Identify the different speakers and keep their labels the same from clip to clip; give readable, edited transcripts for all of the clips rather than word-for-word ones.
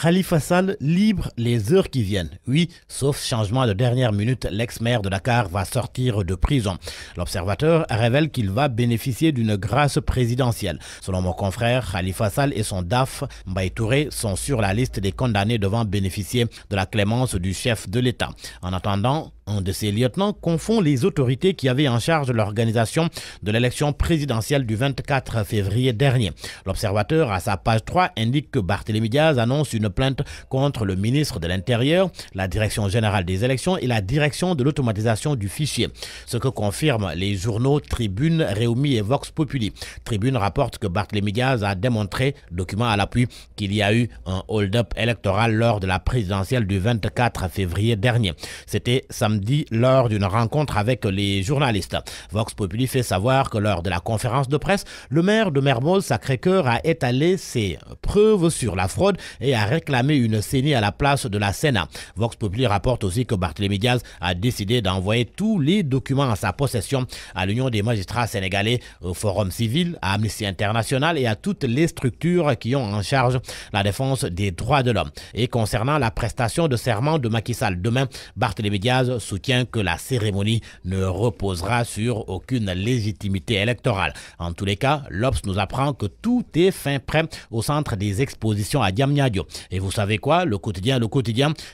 Speaker 1: Khalifa Sall libre les heures qui viennent. Oui, sauf changement de dernière minute, l'ex-maire de Dakar va sortir de prison. L'Observateur révèle qu'il va bénéficier d'une grâce présidentielle. Selon mon confrère, Khalifa Sall et son DAF, Mbaye Touré, sont sur la liste des condamnés devant bénéficier de la clémence du chef de l'État. En attendant, un de ses lieutenants confond les autorités qui avaient en charge l'organisation de l'élection présidentielle du 24 février dernier. L'Observateur, à sa page 3, indique que Barthélémy Diaz annonce une plainte contre le ministre de l'Intérieur, la Direction générale des élections et la Direction de l'automatisation du fichier. Ce que confirment les journaux Tribune, Réumi et Vox Populi. Tribune rapporte que Barthélémy Diaz a démontré, document à l'appui, qu'il y a eu un hold-up électoral lors de la présidentielle du 24 février dernier. C'était samedi lors d'une rencontre avec les journalistes. Vox Populi fait savoir que lors de la conférence de presse, le maire de Mermoz Sacré-Cœur a étalé ses preuves sur la fraude et a réclamé une CENI à la place de la Sénat. Vox Populi rapporte aussi que Barthélémy Diaz a décidé d'envoyer tous les documents en sa possession à l'Union des magistrats sénégalais, au Forum civil, à Amnesty International et à toutes les structures qui ont en charge la défense des droits de l'homme. Et concernant la prestation de serment de Macky Sall demain, Barthélémy Diaz soutient que la cérémonie ne reposera sur aucune légitimité électorale. En tous les cas, l'Obs nous apprend que tout est fin prêt au centre des expositions à Diamniadio. Et vous savez quoi? Le quotidien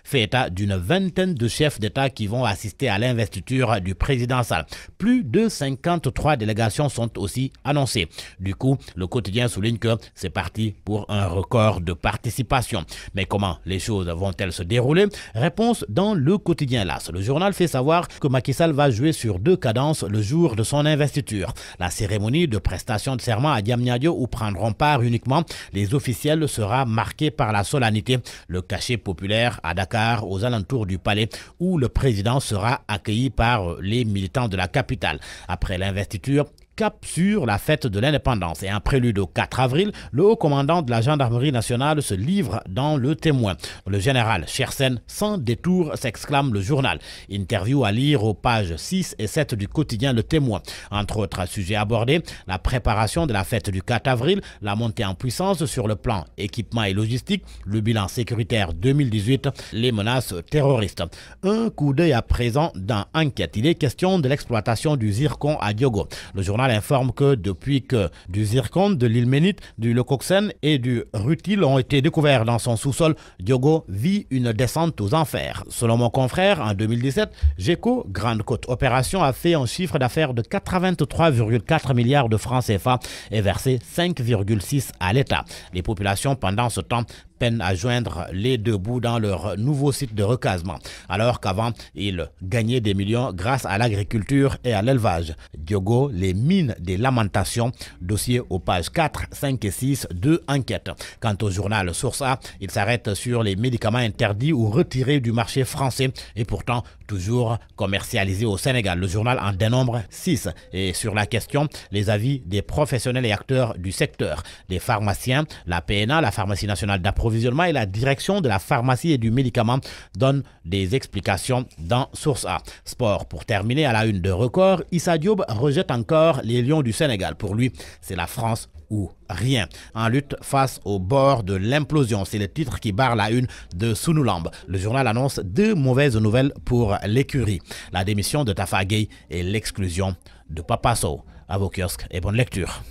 Speaker 1: fait état d'une vingtaine de chefs d'État qui vont assister à l'investiture du président Sall. Plus de 53 délégations sont aussi annoncées. Du coup, le quotidien souligne que c'est parti pour un record de participation. Mais comment les choses vont-elles se dérouler? Réponse dans le quotidien LAS. Le journal fait savoir que Macky Sall va jouer sur deux cadences le jour de son investiture. La cérémonie de prestation de serment à Diamniadio, où prendront part uniquement les officiels, sera marquée par la solennité. Le cachet populaire à Dakar, aux alentours du palais, où le président sera accueilli par les militants de la capitale. Après l'investiture, cap sur la fête de l'indépendance. Et en prélude au 4 avril, le haut commandant de la gendarmerie nationale se livre dans Le Témoin. Le général Chersen, sans détour, s'exclame le journal. Interview à lire aux pages 6 et 7 du quotidien Le Témoin. Entre autres sujets abordés, la préparation de la fête du 4 avril, la montée en puissance sur le plan équipement et logistique, le bilan sécuritaire 2018, les menaces terroristes. Un coup d'œil à présent dans Enquête. Il est question de l'exploitation du zircon à Diogo. Le journal informe que depuis que du zircon, de l'ilménite, du leucoxène et du rutile ont été découverts dans son sous-sol, Diogo vit une descente aux enfers. Selon mon confrère, en 2017, GECO, Grande Côte Opération, a fait un chiffre d'affaires de 83,4 milliards de francs CFA et versé 5,6 à l'État. Les populations, pendant ce temps, peinent à joindre les deux bouts dans leur nouveau site de recasement, alors qu'avant, ils gagnaient des millions grâce à l'agriculture et à l'élevage. Diogo, les mines des lamentations, dossier aux pages 4, 5 et 6 de Enquête. Quant au journal Source A, il s'arrête sur les médicaments interdits ou retirés du marché français et pourtant toujours commercialisés au Sénégal. Le journal en dénombre 6. Et sur la question, les avis des professionnels et acteurs du secteur, des pharmaciens, la PNA, la Pharmacie nationale d'approvisionnement et la direction de la pharmacie et du médicament donnent des explications dans Source A. Sport, pour terminer à la une de Record, Issa Diop rejette encore les Lions du Sénégal. Pour lui, c'est la France ou rien. En lutte face au bord de l'implosion. C'est le titre qui barre la une de Sunulamb. Le journal annonce deux mauvaises nouvelles pour l'écurie. La démission de Tafa Gueye et l'exclusion de Papa Sow. À vos kiosques et bonne lecture.